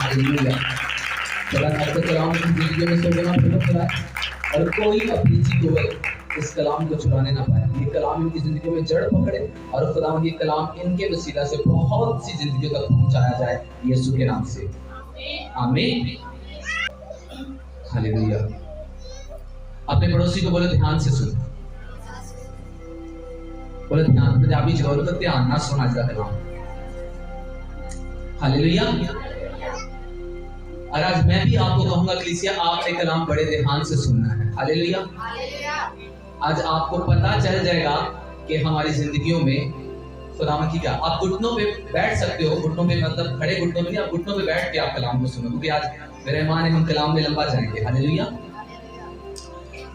Hallelujah. खुदा आपके कलाम की जिंदगी में सोचना पड़ा और कोई अपनी को इस कलाम को चुराने ना पाए। ये कलाम इनकी जिंदगी में जड़ पकड़े और खुदा ये कलाम इनके वसीला से बहुत सी जिंदगियों तक पहुंचाया जाए यीशु के नाम से, आमीन। हालेलुया। अपने पड़ोसी को बोलो ध्यान से सुन, बोलो ध्यान, पंजाबी च बोलो तो ध्यान ना सुन आज का कलाम। हालेलुया। और आज मैं भी आपको कहूंगा कलीसिया, आप एक कलाम बड़े ध्यान से सुनना है। हालेलुया। आज आपको पता चल जाएगा कि हमारी जिंदगियों में खुदावंद की क्या। आप घुटनों पे बैठ सकते हो, घुटनों पे मतलब खड़े घुटनों में नहीं, आप घुटनों पे बैठ के आप कलाम को सुनो, क्योंकि आज मेरे ईमान है हम कलाम में लंबा जाएंगे। हालेलुया।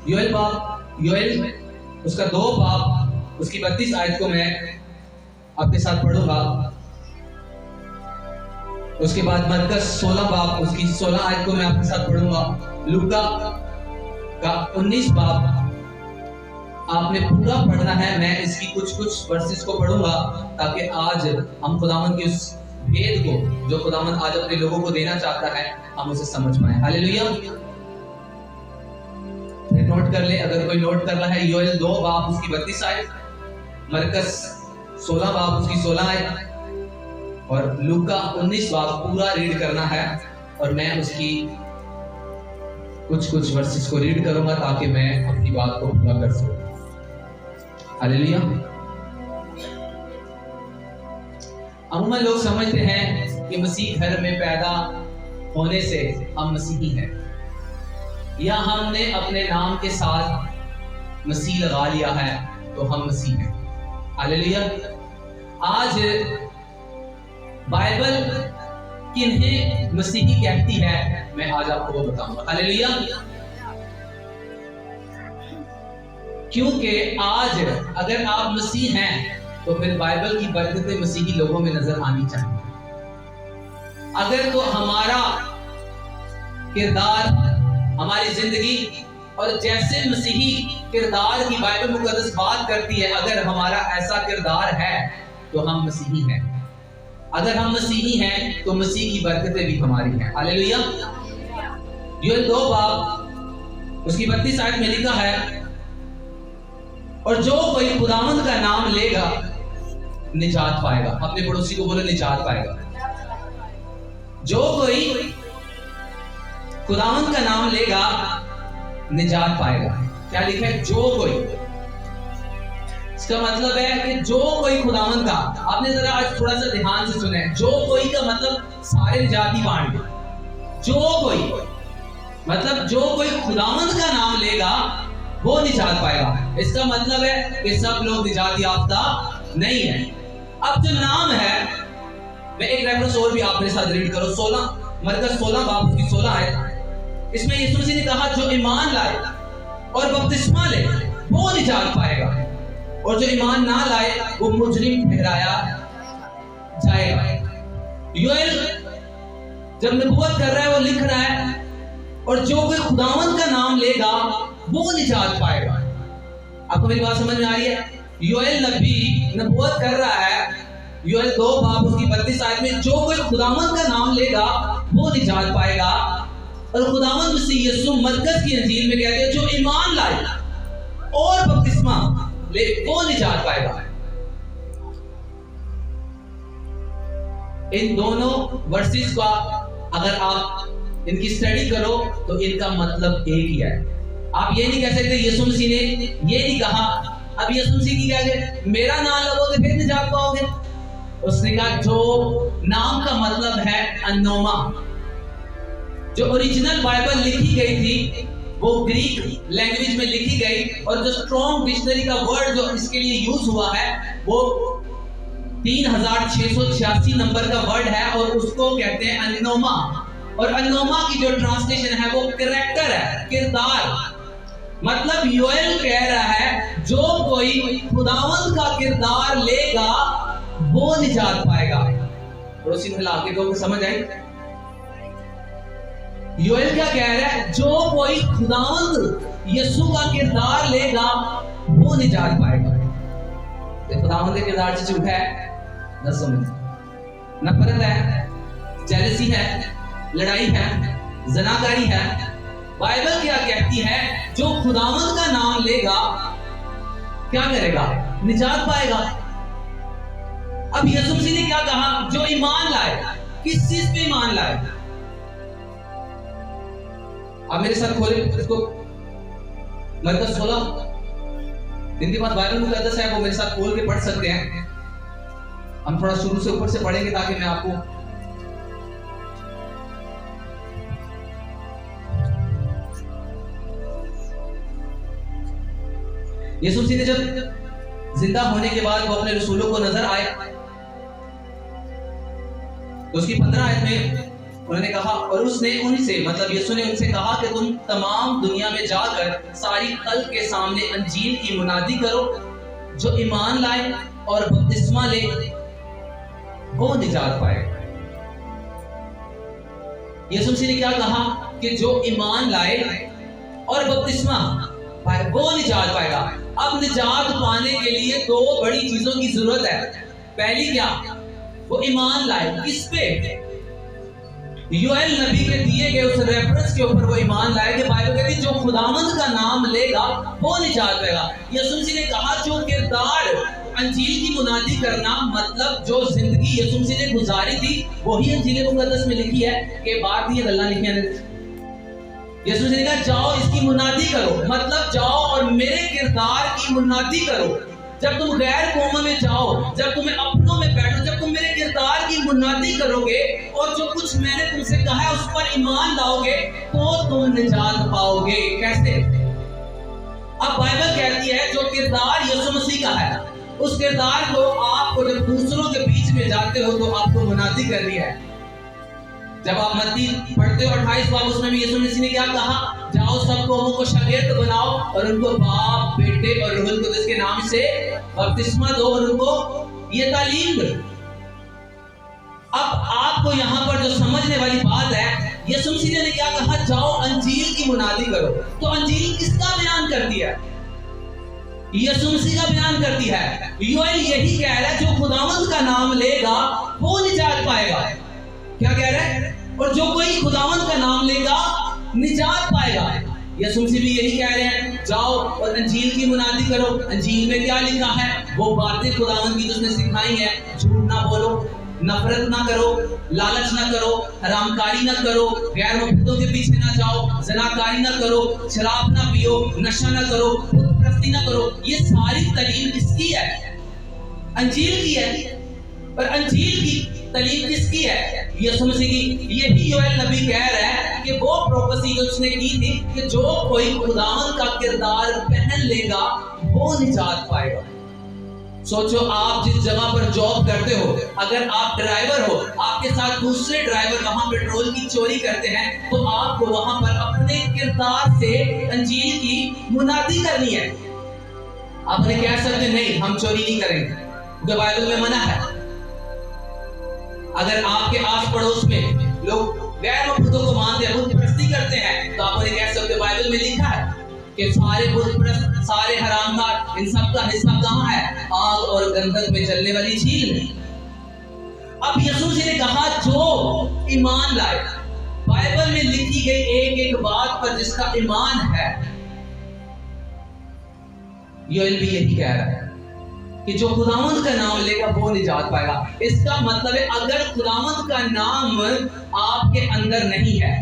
योएल उसका 2 बाब उसकी 32 आयत को मैं आपके साथ पढ़ूंगा। उसके बाद मरकस 16 बाब उसकी 16 आयत को मैं आपके साथ पढ़ूंगा। लूका का 19 बाब आपने पूरा पढ़ना है। मैं इसकी कुछ वर्सेस को पढ़ूंगा ताकि आज हम खुदावंद के उस भेद को जो खुदावंद आज अपने लोगों को देना चाहता है हम उसे समझ पाए। हालेलुया। फिर नोट कर ले, अगर कोई नोट कर रहा है। योएल 2 बाब उसकी 32 आयत, मरकस 16 बाब उसकी 16 आयत और लूका 19 बाब पूरा रीड करना है। और मैं उसकी कुछ वर्सेस को रीड करूंगा ताकि मैं अपनी बात को पूरा कर सकूं। हालेलुया। अमूमन लोग समझते हैं कि मसीह घर में पैदा होने से हम मसीही हैं, या हमने अपने नाम के साथ मसीह लगा लिया है तो हम मसीह हैं। हालेलुया। आज बाइबल किन्हें मसीही कहती है मैं आज आपको वो बताऊंगा। हालेलुया। क्योंकि आज अगर आप मसीह हैं तो फिर बाइबल की बरकतें मसीही लोगों में नजर आनी चाहिए। अगर तो हमारा किरदार, हमारी जिंदगी और जैसे मसीही किरदार की बाइबल मुकद्दस बात करती है, अगर हमारा ऐसा किरदार है तो हम मसीही हैं। अगर हम मसीही हैं तो मसीह की बरकतें भी हमारी हैं। हालेलुया। योएल 2 बाब उसकी 32 आयत में लिखा है, और जो कोई खुदावंद का नाम लेगा निजात पाएगा। अपने पड़ोसी को बोलो निजात पाएगा। जो कोई खुदावंद का नाम लेगा निजात पाएगा। क्या लिखा है? जो कोई। इसका मतलब है कि जो कोई खुदावंद का, आपने जरा आज थोड़ा सा ध्यान से सुने, जो कोई का मतलब सारे निजाती बांट गए। जो कोई मतलब जो कोई खुदावंद का नाम लेगा वो निजात पाएगा। इसका मतलब है कि सब लोग निजात याफ्ता नहीं है। अब जो नाम है, मैं एक रेफरेंस और भी आप मेरे साथ रीड करो। 16 मरकस 16 बाब उसकी 16 आयत। इसमें यीशु मसीह ने कहा जो ईमान लाए और बपतिस्मा ले वो निजात पाएगा, और जो ईमान ना लाए वो मुजरिम ठहराया जाएगा। योएल जब नबूवत कर रहा है वो लिख रहा है, और जो कोई खुदावंद का नाम लेगा वो निजात पाएगा। आपको मेरी बात समझ में आ रही है? योएल नबी नबूवत कर रहा है, योएल 2 बाब उसकी 32 आयत में, जो कोई खुदावंद का नाम लेगा वो निजात पाएगा। और खुदावंद मसीह यीशु मरकस की इंजील में कहते हैं जो ईमान लाए और बपतिस्मा ले वो निजात पाएगा। इन दोनों वर्सेस का अगर आप इनकी स्टडी करो तो इनका मतलब एक ही है। आप ये नहीं कह सकते यीशु मसीह ने ये नहीं कहा। अब यीशु मसीह की क्या है, मेरा नाम लोगे फिर निजात पाओगे। उसने कहा जो नाम का मतलब है अनोमा। जो ओरिजिनल बाइबल लिखी गई थी वो ग्रीक लैंग्वेज में लिखी गई, और जो स्ट्रॉन्ग डिक्शनरी का वर्ड जो इसके लिए यूज हुआ है वो 3686 नंबर का वर्ड है, और उसको कहते हैं अनोमा। और अनोमा की जो ट्रांसलेशन है वो कैरेक्टर है, किरदार। मतलब योएल कह रहा है जो कोई खुदावंद का किरदार लेगा वो निजात पाएगा। पड़ोसी को हिला के दो, समझ आई? योएल क्या कह रहा है? जो कोई खुदावंद यीशु का किरदार लेगा वो निजात पाएगा। खुदावंद के किरदार से झूठा है, न समझ, नफरत है, जेलसी है, लड़ाई है, ज़नाकारी है। बाइबल क्या कहती है? जो खुदावंद का नाम लेगा क्या करेगा? निजात पाएगा। अब यीशु मसीह ने क्या कहा? जो ईमान लाए। किस चीज पे ईमान लाए? आप मेरे साथ खोले इसको, मरकज 16। जिनके पास बाइबल मुकद्दस है वो मेरे साथ खोल के पढ़ सकते हैं। हम थोड़ा शुरू से ऊपर से पढ़ेंगे ताकि मैं आपको यीशु मसीह ने जब जिंदा होने के बाद वो अपने रसूलों को नजर आए तो उसकी 15 आयत में उन्होंने कहा, और उसने उनसे, मतलब यीशु ने उनसे कहा कि तुम तमाम दुनिया में जाकर सारी खल्क के सामने अंजील की मुनादी करो। जो ईमान लाए और बपतिस्मा ले वो निजात पाएगा। यीशु मसीह ने क्या कहा? कि जो ईमान लाए और बपतिस्मा पाए वो निजात पाएगा। अब निजात पाने के लिए दो बड़ी चीजों की जरूरत है। पहली क्या? वो ईमान लाए। किस पे? योएल नबी के दिए गए उस रेफरेंस के ऊपर वो ईमान लाए कि बाइबल कहती है जो खुदावंद का नाम लेगा वो निजात पाएगा। यीशु मसीह ने कहा जो किरदार अंजील की मुनादी करना, मतलब जो जिंदगी यीशु मसीह ने गुजारी थी वही अंजील मुकद्दस में लिखी है कि बात ये गल्ला लिखी है। यीशु मसीह ने कहा जाओ इसकी मुनादी करो, मतलब जाओ और मेरे किरदार की मुनादी करो। जब तुम गैर कौमों में जाओ, जब तुम्हें अपनों में बैठो, जब तुम मेरे किरदार की मुनादी करोगे और जो कुछ मैंने तुमसे कहा है उस पर ईमान लाओगे तो तुम निजात पाओगे। कैसे? अब बाइबल कहती है जो किरदार यीशु मसीह का है उस किरदार को आपको जब दूसरों के बीच में जाते हो तो आपको मुनादी करनी है। जब आप मत्ती पढ़ते हो 28 बाब, उसमें भी यीशु मसीह ने क्या कहा? जाओ सब कौमों को शागिर्द बनाओ और उनको बाप, बेटे और रूहुल कुद्दुस के नाम से बपतिस्मा दो और उनको ये तालीम दो। अब आपको यहाँ पर जो समझने वाली बात है, यीशु मसीह ने क्या कहा? जाओ अंजील की मुनादी करो। तो अंजील किसका बयान करती है? यीशु मसीह का बयान करती है। योएल यही कह रहा है जो खुदावंद का नाम लेगा वो निजात पाएगा। क्या कह रहा है? और जो कोई खुदावंद का नाम लेगा निजात पाएगा। यीशु मसीह भी यही कह रहे हैं, जाओ और अंजील की मुनादी करो। अंजील में क्या लिखा है? वो बातें खुदावंद की जिसने सिखाई है। झूठ ना बोलो, नफरत ना करो, लालच ना करो, हरामकारी ना करो, गैर मुकद्दसों के पीछे ना जाओ, ज़नाकारी ना करो, शराब ना पियो, नशा ना करो, बुत परस्ती ना करो। ये सारी तालीम किसकी है? अंजील की है। और अंजील की तालीम किसकी है? यीशु मसीह की। यही योएल नबी कह रहा है कि वो प्रोफेसी जो उसने की थी कि जो कोई खुदावंद का किरदार पहन लेगा वो निजात पाएगा। सोचो आप जिस जगह पर जॉब करते हो, अगर आप ड्राइवर हो, आपके साथ दूसरे ड्राइवर वहां पेट्रोल की चोरी करते हैं तो आपको वहां पर अपने किरदार से अंजील की मुनादी करनी है। आप उन्हें कह सकते नहीं हम चोरी नहीं करेंगे क्योंकि बाइबल में मना है। अगर आपके आस पड़ोस में लोग गैर मुकद्दसों को मानते हैं, बुत परस्ती करते हैं, तो आप उन्हें कह सकते बाइबल में लिखा है कि सारे बुत परस्त, सारे हरामखोर, इन सब का हिस्सा कहाँ है? आग और गंधक में जलने वाली झील में। अब यीशु मसीह ने कहा जो ईमान लाए, बाइबल में लिखी गई एक एक बात पर जिसका ईमान है, योएल भी यही कह रहा है कि जो खुदावंद का नाम लेगा वो निजात पाएगा। इसका मतलब है अगर खुदावंद का नाम आपके अंदर नहीं है,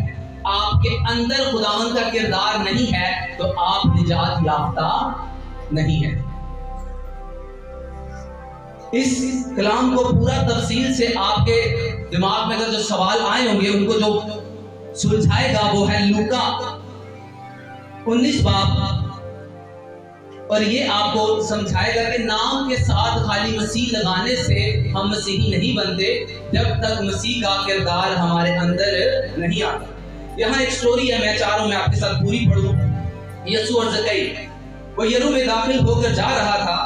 आपके अंदर खुदावंद का किरदार नहीं है, तो आप निजात याफ्ता नहीं है। इस कलाम को पूरा तफसील से आपके दिमाग में अगर जो सवाल आए होंगे उनको जो सुलझाएगा वो है लूका 19 बाब, और ये आपको समझाएगा कि नाम के साथ खाली मसीह लगाने से हम मसीही नहीं बनते जब तक मसीह का किरदार हमारे अंदर नहीं आता। यहाँ एक स्टोरी है, मैं चाह रहा हूं मैं आपके साथ पूरी पढ़ूं। यीशु और ज़कई वो यरू में दाखिल होकर जा रहा था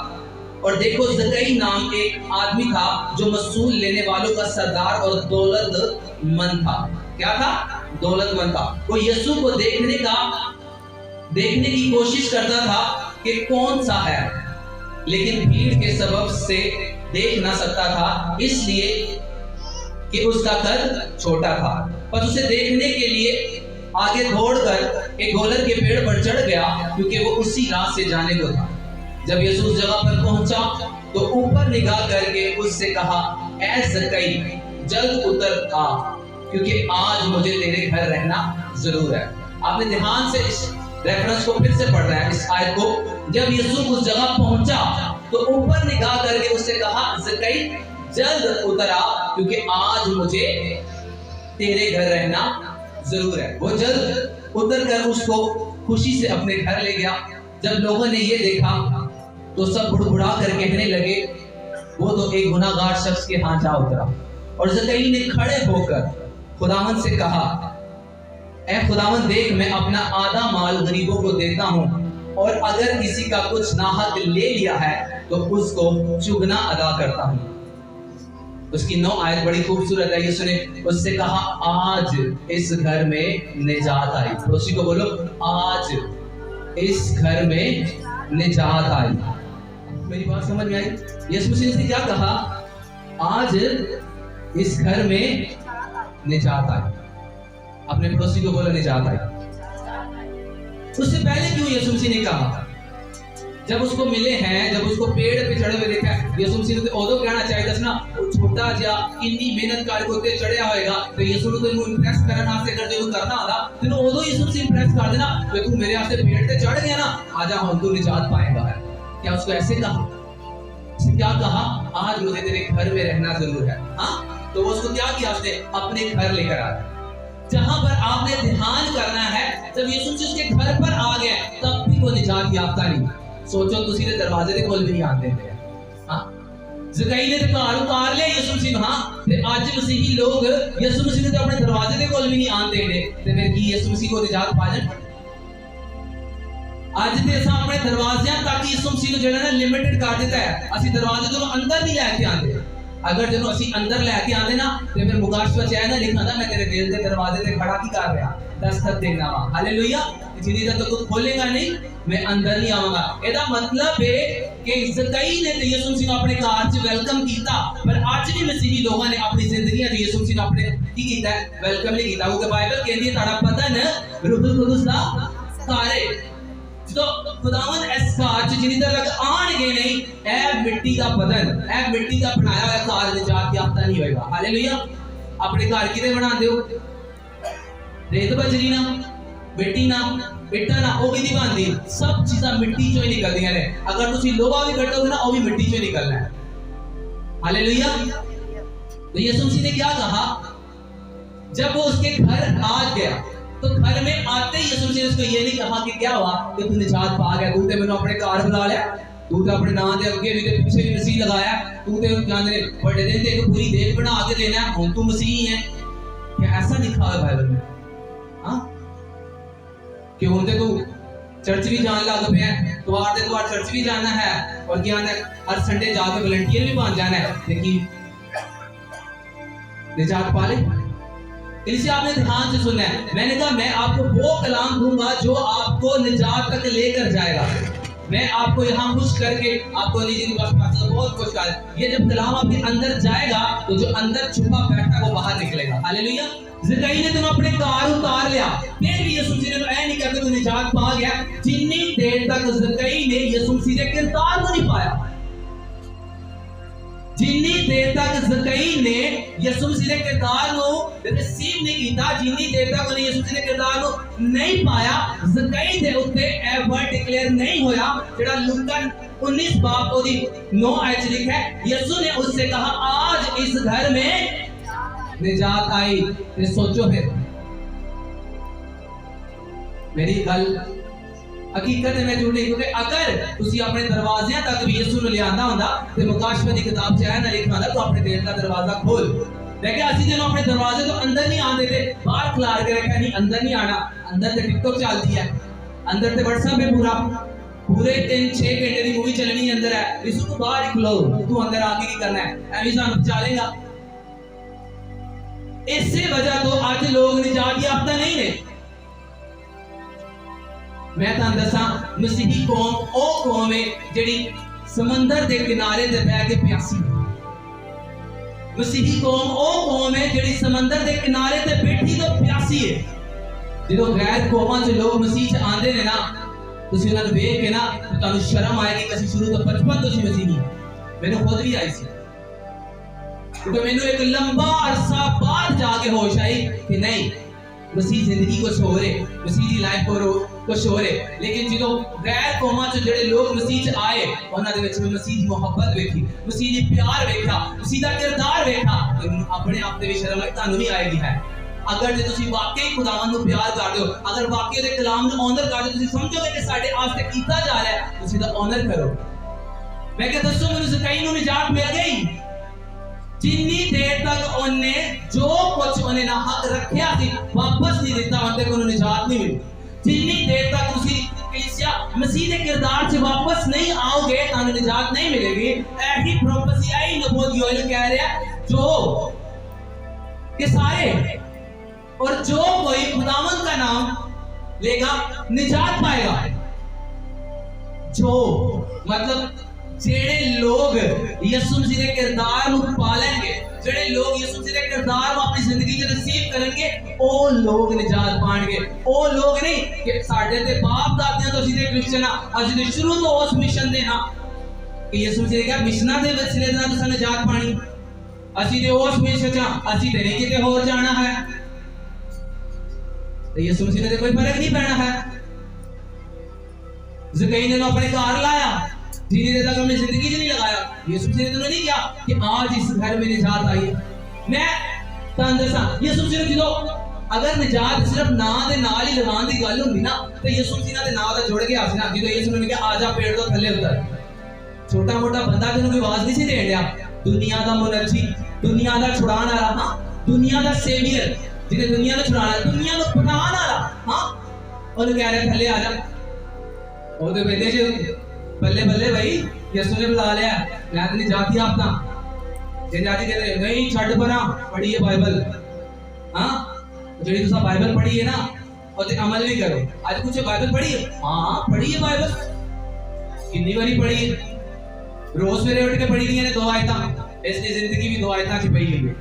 और देखो ज़कई नाम एक आदमी था जो मसूल लेने वालों का सरदार और दौलतमंद था। क्या था? दौलतमंद था। वो यीशु को देखने की कोशिश करता था कि कौन सा है, लेकिन भीड़ के सबब से देख ना सकता था, इसलिए कि उसका कद छोटा था। पर उसे देखने के लिए आगे दौड़कर एक गोलर के पेड़ पर चढ़ गया, क्योंकि वो उसी राह से जाने को था। जब यीशु उस जगह पर पहुंचा तो ऊपर निगाह करके उससे कहा, ऐ ज़क्कई, जल्द उतर आ, क्योंकि आज मुझे तेरे घर रहना जरूर है। आपने ध्यान से इस रेफरेंस को फिर से पढ़ना है, इस आयत को। जब यीशु उस जगह पहुंचा तो ऊपर निगाह करके उससे कहा, ज़क्कई, जल्द उतर आ, क्योंकि आज मुझे तेरे घर रहना जरूर है। वो जल्द उतर कर उसको खुशी से अपने घर ले गया। जब लोगों ने ये देखा तो सब बुड़बुड़ा कर कहने लगे, वो तो एक गुनाहगार शख्स के यहाँ जा उतरा। और ज़क्कई ने खड़े होकर खुदावंद से कहा, ऐ खुदावंद, देख, मैं अपना आधा माल गरीबों को देता हूँ, और अगर किसी का कुछ नाहक ले लिया है तो उसको चुगना अदा करता हूँ। उसकी 9 आयत बड़ी खूबसूरत है। यीशु ने उससे कहा, आज इस घर में निजात आई। पड़ोसी को बोलो, आज इस घर में निजात आई। मेरी बात समझ में आई? यीशु मसीह ने क्या कहा? आज इस घर में निजात आई। अपने पड़ोसी को बोलो, निजात आई। उससे पहले क्यों यीशु मसीह ने कहा? जब उसको मिले हैं, जब उसको पेड़ पे चढ़े हुए देखा, यीशु मसीह ने ओदो कहना चाहिए था ना, छोटा जा इतनी मेहनत करके उत्ते चढ़या होएगा, तो यीशु ने तो इंप्रेस करना से अगर जो करना होता तो ओदो यीशु मसीह इंप्रेस कर देना कि तू मेरे वास्ते पेड़ पे चढ़ गया ना, आजा हम तू निजात पाएगा। क्या उसको ऐसे कहा? उसने क्या कहा? आज मुझे तेरे घर में रहना जरूर है। हाँ, तो वो उसको क्या किया? उसने अपने घर लेकर आया। जहां पर आपने ध्यान करना है, जब यीशु मसीह उसके घर पर आ गए तब भी वो निजात याफ्ता नहीं। सोचो, तुसी दे दरवाजे दे कोल भी नहीं आते थे। हां, ज़क्कई ने तो घर उतार लिया यीशु मसीह। हां, ते आज मसीही लोग यीशु मसीह ने तो अपने दरवाजे दे कोल भी नहीं आते थे, ते फिर की यीशु मसीह को निजात पा जाए? आज ते असां अपने दरवाजे तक यीशु मसीह को जेड़ा ना लिमिटेड कर देता है। असि दरवाजे तो अंदर नहीं लेके आते। अगर जब असि अंदर लेके आते ना, ते फिर मुकाशवा चाहे ना लिखा था, मैं तेरे दिल के दरवाजे ते खड़ा की कर रहा, दस्तक देना वा। हालेलुया। जिन्नी तक तो खोलेगा नहीं, मैं अंदर नहीं आऊंगा। एदा मतलब है कि ज़क्कई ने यीशु मसीह अपने घर च वेलकम कीता, पर आज भी मसीही लोगों ने अपनी जिंदगी च यीशु मसीह अपने की कीता है? वेलकम नहीं कीता। क्योंकि बाइबल कहती है ताड़ा पतन रूहुल कुदस दा सारे जो खुदावंद इस घर च जिन्नी तक आणगे नहीं, ए मिट्टी दा बदन, ए मिट्टी दा बनाया हुआ घर निजात याफ्ता नहीं होएगा। हालेलुया। अपने घर किदे बनांदे हो? रेत बजरी ना, मिट्टी ना, इट्टा ना, वो भी नहीं बनती। सब चीज़ां मिट्टी चों ही निकलदियां ने। अगर तुसी लोहा भी कटोगे ना, वो भी मिट्टी चों निकलना है। हालेलुया। तो यीशु मसीह ने क्या कहा? जब वो उसके घर आ गया तो घर में आते ही यीशु मसीह ने उसको ये नहीं कहा कि क्या हुआ कि तू निजात पा गया, तू ते मैंने अपने घर बुला लिया, तू तो अपने नाम के अगे भी ते पीछे भी मसीह लगाया, तू ते जाने बड़े दिन ते एक पूरी देख बना के देना है, हुन तू मसीह है। क्या ऐसा लिखा है बाइबल में? हाँ, कि हुन ते तू चर्च भी जान लग पे, द्वार दे द्वार चर्च भी जाना है, और क्या है हर संडे जाके वॉलंटियर भी बन जाना है, लेकिन निजात पा ले। इसे आपने ध्यान से सुनना है। मैंने कहा मैं आपको वो कलाम दूंगा जो आपको निजात तक लेकर जाएगा। मैं आपको यहाँ खुश करके आपको बहुत खुश कर, ये जब कलाम आपके अंदर जाएगा तो जो अंदर छुपा बैठा वो बाहर निकलेगा। हालेलुया। ज़क्कई ने तो अपने कार उतार लिया, फिर भी यीशु मसीह ने तो ऐ नहीं कहते तू निजात पा गया, जितनी देर तक ज़क्कई ने यीशु मसीह के किरदार को नहीं पाया, जिन्नी देर तक ज़क्कई ने यीशु मसीह के किरदार को रिसीव नहीं किया, जिन्नी देर तक उन्हें यीशु मसीह के किरदार को नहीं पाया, ज़क्कई दे उत्ते ए वर्ड डिक्लेयर नहीं होया जेड़ा लूका 19 बाब ओदी 9 आयत लिखा है। यीशु ने उससे कहा आज इस घर में निजात आई। ते सोचो फिर मेरी गल हकीकत में झूठ नहीं, क्योंकि अगर तुसी अपने दरवाजे तक भी यीशु ने लियांदा हुंदा ते मुकाशवा दी किताब च है ना लिखा हुंदा तो अपने दिल का दरवाजा खोल। लेकिन असि जब अपने दरवाजे तो अंदर नहीं आते थे, बाहर खिलार के रखा, नहीं अंदर नहीं आना। अंदर ते टिकटॉक चलती है, अंदर ते व्हाट्सएप है, पूरे 3-6 घंटे की मूवी चलनी अंदर है, यीशु को बाहर ही खलो, तू अंदर आके की करना है, ऐਵੇਂ ਸਾਨੂੰ चलेगा। इसी वजह तो आज लोग निजात याफ्ता नहीं ने। मैं तुहानू दसा मसीही कौम ओ कौम है जिहड़ी समंदर के किनारे ते बैठ के प्यासी। मसीही कौम ਉਹ ਕੌਮ ਹੈ ਜਿਹੜੀ ਸਮੁੰਦਰ ਦੇ ਕਿਨਾਰੇ ਤੇ ਬੈਠੀ ਤੋਂ ਪਿਆਸੀ ਹੈ। ਜਦੋਂ ਗੈਰ ਕੌਮਾਂ 'ਚ ਲੋਕ ਮਸੀਹ 'ਚ ਆਉਂਦੇ ਨੇ ਨਾ, ਤੁਸੀਂ ਉਹਨਾਂ ਨੂੰ ਵੇਖ ਕੇ ਨਾ ਤੁਹਾਨੂੰ ਸ਼ਰਮ ਆਏਗੀ ਕਿ ਅਸੀਂ ਸ਼ੁਰੂ ਤੋਂ ਬਚਪਨ ਤੋਂ ਸੀ ਮਸੀਹੀ। ਮੈਨੂੰ ਖੁਦ ਵੀ ਆਈ ਸੀ, क्योंकि मैंने एक लंबा अरसा बाद जाके होश आई कि नहीं, मसीह जिंदगी कुछ हो रहे, मसीह की लाइफ कुछ हो रहे। लेकिन जो गैर कौमां च जेडे लोग मसीह च आए, उन्हां दे विच मसीह दी मोहब्बत वेखी, मसीह दी प्यार वेखा, मसीह दा किरदार वेखा, अपने आप दे विच शर्म आई तानू भी आएगी है। अगर जे तुसी वाकई खुदावन नू प्यार करदे हो, अगर वाकई दे कलाम नू ऑनर करदे हो, तुसी समझोगे कि साडे वास्ते कीता जा रहा है, तुसी दा ऑनर करो। मैं कह दसो मैनू ज़कई नू निजात मिल गई जिन्नी देर तक उन्ने जो कुछ उन्हें ना हक रखिया थी वापस नहीं दिता, उन्हें को निजात नहीं मिली। जिन्नी देर तक तुसी कलीसिया मसीह के किरदार से वापस नहीं आओगे तानु निजात नहीं मिलेगी। ऐसी प्रोफेसी आई नबूवत योएल कह रहा है जो के सारे और जो कोई खुदावंद का नाम लेगा निजात पाएगा। जो मतलब जेड़े लोग यीशु मसीह के किरदार को पालेंगे, जेड़े लोग यीशु मसीह के किरदार को अपनी जिंदगी में रिसीव करेंगे, वो लोग निजात पाएंगे। वो लोग नहीं कि साडे ते बाप दादियां तो सीधे क्रिश्चियन आ, असि ते शुरू तो उस मिशन दे ना कि यीशु मसीह क्या मिशना दे वसीले दे नाल तुसां निजात पानी, असि ते उस मिशन च असि ते नहीं किते होर जाना है। ते यीशु मसीह ने कोई फर्क नहीं पैना है। ज़कई ने अपने घर लाया, जिन्हें देर तक हमने जिंदगी नहीं लगाया। यीशु मसीह ने तो नहीं किया कि आज इस घर में निजात आई है। मैं तुहानू दसां यीशु मसीह ने जो अगर निजात सिर्फ ना दे नाल ही लगाने की गल हुंदी ना तो यीशु मसीह दे नाम दा जुड़ गया सी ना। जो यीशु ने कहा आजा पेड़ तो थल्ले उतर, छोटा मोटा बंदा तेनू कोई आवाज नहीं सी देण दिया। दुनिया दा मुनज्जी, दुनिया दा छुड़ाने वाला, हां दुनिया दा सेवियर, जिन्हें दुनिया दा छुड़ाना, दुनिया नु पठाने वाला, हां ओनु कह रहे थल्ले आजा। ओदे बेटे च बल्ले बल्ले भाई यीशु ने बुला लिया, मैं तो नहीं जाती आपका जे जाती कहते नहीं छड़ परा पढ़िए बाइबल। हां जेडी तुसा बाइबल पढ़ी है ना और अमल भी करो। आज कुछ बाइबल पढ़ी है, हां पढ़िए बाइबल, कितनी बारी पढ़ी है, रोज सवेरे उठ के पढ़ी दी ने 2 आयतां, इसलिए जिंदगी भी 2 आयतां च पई है।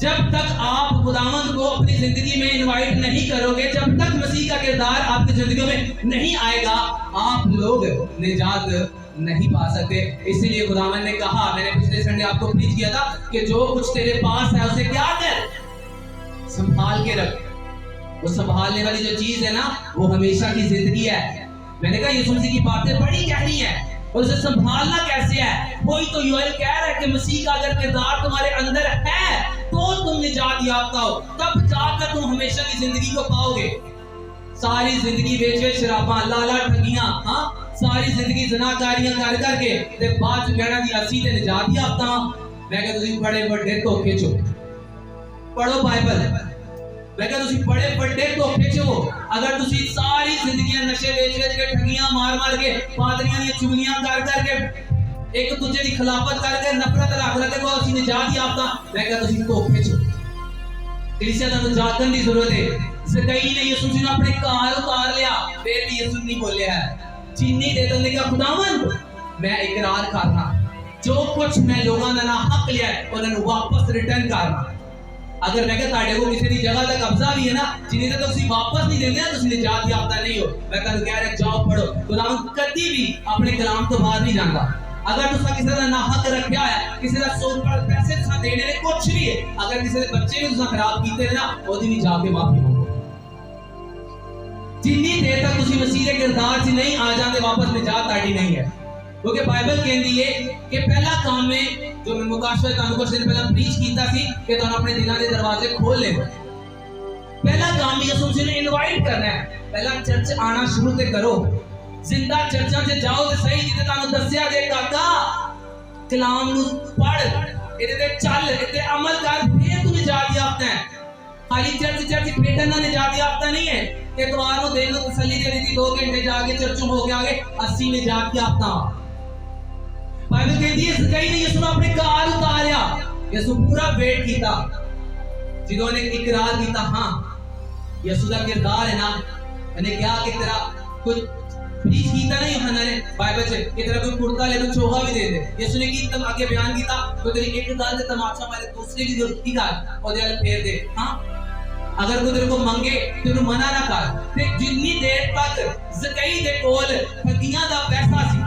जब तक आप खुदावंद को अपनी जिंदगी में इनवाइट नहीं करोगे, जब तक मसीह का किरदार आपकी जिंदगी में नहीं आएगा, आप लोग निजात नहीं पा सकते। इसीलिए खुदावंद ने कहा, मैंने पिछले संडे आपको प्रीच किया था कि जो कुछ तेरे पास है उसे क्या कर, संभाल के रख। वो संभालने वाली जो चीज है ना वो हमेशा की जिंदगी है। मैंने कहा यीशु मसीह की बातें बड़ी गहरी है और उसे संभालना कैसे है। वही तो योएल कह रहा है कि मसीह का अगर किरदार तुम्हारे अंदर है तो तुम निजात याफ्ता हो, तब जाकर तुम हमेशा की जिंदगी को पाओगे। सारी जिंदगी बेच शराबा लाला ठगियां, हां सारी जिंदगी ज़नाकारियां कर करके ते बाद च कहना जी असी ते निजात याफ्ता। मैं कह तुसी बड़े बड़े धोखे चो पढ़ो बाइबल, मैं कह तुसी बड़े बड़े धोखे चो। अगर तुसी सारी जिंदगी नशे बेच के ठगियां मार मार के पादरियां दी चुगलियां कर करके एक दूसरे की खिलाफत करके नफरत रख रखे को असि निजात याफ्ता, मैं कह तुसी धोखे चो। कलीसिया दा जागण दी जरूरत है। ज़कई ने यीशु जी ने अपने घर उतार लिया, फिर भी यीशु नहीं बोले है। चीनी दे दे का खुदावंद मैं इकरार करना जो कुछ मैं लोगों का ना हक लिया है उन्हें वापस रिटर्न करना। अगर मैं कहता को किसी की जगह का कब्जा भी है ना जिन्हें तो तुसी वापस नहीं देंगे तुसी निजात याफ्ता नहीं हो। मैं कहता कह रहा जाओ पढ़ो, खुदावंद कभी भी अपने कलाम तो बाहर नहीं जाता। अगर तुसा किसी का ना हक रखा है, किसी का सौ पर पैसे तुसा देने ने कुछ भी है, अगर किसी के बच्चे भी तुसा खराब कीते ना ओदी भी जाके माफी मांगो। जिन्नी देर तक तुसी मसीह के किरदार से नहीं आ जाते वापस निजात आड़ी नहीं है। क्योंकि बाइबल कहती है कि पहला काम में जो मैं मुकाशवा तानु कुछ दिन पहले प्रीच कीता सी कि तुम अपने दिलों के दरवाजे खोल ले। पहला काम यीशु मसीह ने इनवाइट करना है। पहला चर्च आना शुरू ते करो, जिंदा चर्चा से जाओ ते सही जिते तानु दस्या दे काका कलाम नु पढ़, इदे ते चल, इते अमल कर, फिर तू निजात याफ्ता है। खाली चर्च खेडन ना निजात याफ्ता नहीं है। इतवार को देख लो तसल्ली दे दी 2 घंटे जाके चर्च हो के आगे अस्सी निजात याफ्ता। बाइबल कहती है ज़कई ने यीशु ने अपने घर उतारिया, यीशु पूरा वेट कीता, जिदों ने इकरार कीता हां यीशु का किरदार है ना, मैंने क्या कि तेरा कुछ प्रीच कीता नहीं यूहन्ना ने बाइबल च कि तेरा कोई कुर्ता ले तो चोगा भी दे दे। यीशु ने की तम आगे बयान कीता तो तेरी एक गल ते तमाशा मारे दूसरे की की गल ओदे अल फेर दे। हां अगर कोई तेरे को मंगे तेनु मना ना कर। ते जिन्नी देर तक ज़कई दे कोल ठगियां दा पैसा सी,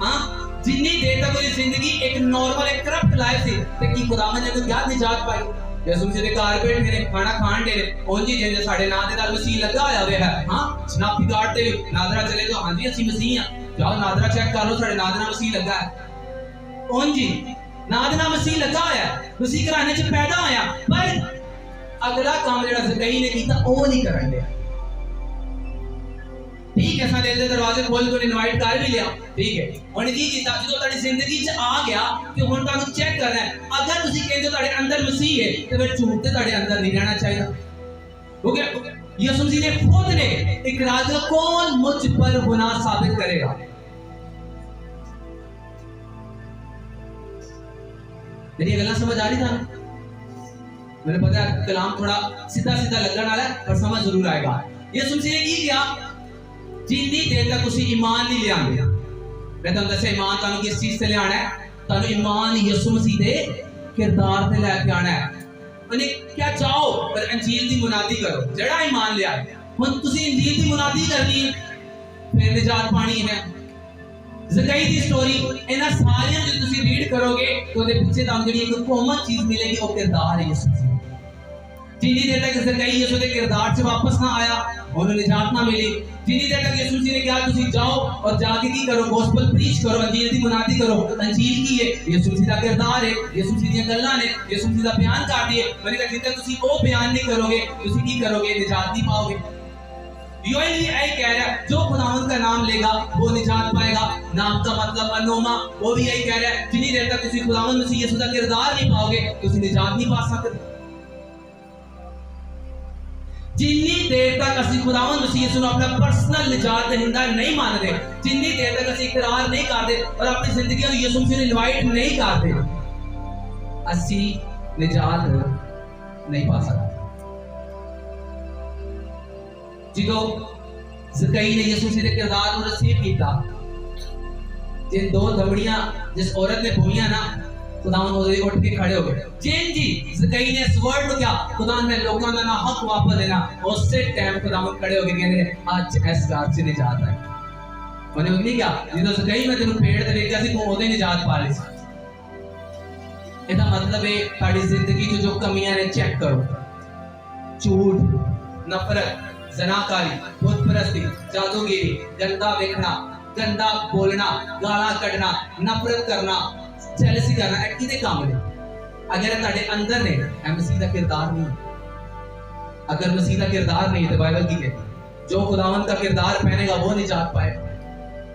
हां जिन्नी देर तक ओदी जिंदगी एक नॉर्मल एक करप्ट लाइफ सी ते की खुदावन ने कोई क्या निजात पाई। यसू मसीह दे घर बैठ के खाना खान दे ओंजी जिंदे साडे नाम दे नाल मसीह लगा होया होवे है। हां शनाख्ती कार्ड ते नादरा चले तो हां जी असि मसीह हां, जाओ नादरा चेक कर लो साडे नाम दे नाल मसीह लगा है। ओंजी नाम दे नाल मसीह लगा होया मसीह घराने च पैदा होया, पर अगला काम जेड़ा ज़कई ने कीता ओ नहीं करन दे। ठीक है, दिल के दरवाजे खोल के इनवाइट कर भी लिया, ठीक है। हुन की कीता जो तुम्हारी जिंदगी च आ गया कि हुन तुहानू चेक करना है अगर तुसी कहंदे हो तुम्हारे अंदर मसीह है तो फिर झूठ ते तुम्हारे अंदर नहीं रहना चाहिए। हो गया? यीशु मसीह ने खुद ने इकरार किया कौन मुझ पर गुनाह साबित करेगा। मेरी गल्ला समझ आ रही था? मैंने पता है कलाम थोड़ा सीधा सीधा लगने वाला है पर समझ जरूर आएगा। यीशु मसीह ने की किया जिन्नी देर तक उसी ईमान नहीं लिया। मैं तुहानू दस्सिया ईमान तुहानू किस चीज से लियाना है, तुहानू ईमान यीशु मसीह दे किरदार ते लेके आना है। माने क्या चाहो पर अंजील दी मुनादी करो, जड़ा ईमान लिया हुन तुसी अंजील दी मुनादी करनी है फिर निजात पानी है। ज़कई दी स्टोरी इना सारियां जो तुसी रीड करोगे तो उहदे पीछे तुहानू जेहड़ी एक कॉमन चीज मिलेगी वो किरदार है यीशु मसीह। जिन्नी देर तक ज़कई यीशु दे किरदार से वापस ना आया उन्हें निजात ना मिली। जिन्नी देर तक यीशु ने कहा तुसी जाओ और जाके की करो गॉस्पेल प्रीच करो, अंजील दी मुनादी करो। अंजील की है यीशु मसीह दा किरदार है, यीशु मसीह दी गल्लां ने, यीशु मसीह दा बयान कर दिए। मैंने कहा जितने तुसी वो बयान नहीं करोगे तुसी की करोगे, निजात नहीं पाओगे। योएल यही कह रहा है जो खुदावंद का नाम लेगा वो निजात पाएगा। नाम का मतलब अनोमा, वो भी यही कह रहा है जिन्नी देर तक तुसी खुदावंद मसीह यीशु दा किरदार नहीं पाओगे तुसी निजात नहीं पा सकते। जिन्नी देर तक असि खुदावंद मसीह यीशु को अपना पर्सनल निजात दहिंदा नहीं मानते, जिन्नी देर तक असि इकरार नहीं करते और अपनी जिंदगी में यीशु मसीह को इनवाइट नहीं करते, असि निजात नहीं पा सकते। जो ज़कई ने यीशु मसीह के किरदार को रिसीव किया, जिन दो दमड़ियां जिस औरत ने बोईयां ना खुदावंद ओदे उठ के खड़े हो गए। जिन जी ज़कई ने इस वर्ड को क्या खुदावंद ने लोगों का ना हक वापस देना उससे टाइम खुदावंद खड़े हो गए कहने आज इस घर से निजात है। मैंने नहीं क्या जिदों ज़कई मैं तेनु पेड़ ते देखा सी तू ओदे निजात पा ली सी। ਇਹਦਾ मतलब है साडी जिंदगी च जो कमियां ने चेक करो, झूठ, नफरत, जनाकारी, बुतपरस्ती, जादूगिरी, गंदा देखना, गंदा बोलना, गाला कढ़ना, नफरत करना, जेलसी करना, ए किदे काम ने? अगर ਤੁਹਾਡੇ अंदर ने मसीह का किरदार नहीं, अगर मसीह का किरदार नहीं तो बाइबल की कहती जो खुदावंद का किरदार पहनेगा वो निजात पाएगा।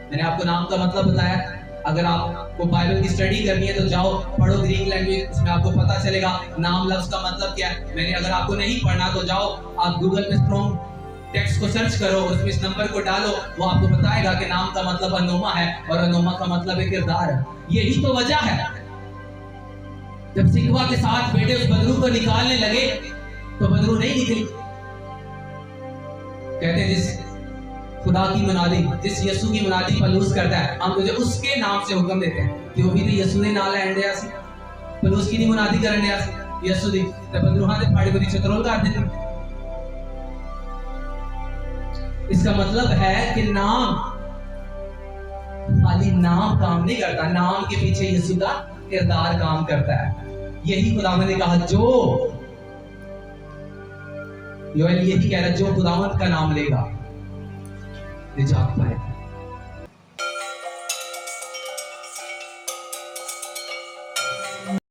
मैंने आपको नाम का मतलब बताया, अगर आपको बाइबल की स्टडी करनी है तो जाओ पढ़ो ग्रीक लैंग्वेज, उसमें आपको पता चलेगा नाम लफ्ज का मतलब क्या है। मैंने अगर आपको नहीं पढ़ना तो जाओ आप गूगल पे स्ट्रॉन्ग टेक्स्ट को सर्च करो, उसमें इस नंबर को डालो, वो आपको बताएगा कि नाम का मतलब अनोमा है और अनोमा का मतलब है किरदार है। यही तो वजह है जब सिकवा के साथ बेटे उस बदरू को निकालने लगे तो बदरू नहीं निकली। कहते जिस खुदा की मुनादी, जिस यीशु की मुनादी पलूस करता है हम तुझे उसके नाम से हुक्म देते हैं कि वो भी तो यीशु ने नाम लैंड दिया सी, पलूस की नहीं मुनादी करने दिया सी यीशु दी ते बदरूहां दे फाड़ी को चतरोल कर देते। इसका मतलब है कि नाम खाली नाम काम नहीं करता, नाम के पीछे यीशु का किरदार काम करता है। यही खुदावंद ने कहा जो योएल यही कह रहा है जो खुदावंद का नाम लेगा निजात पाएगा।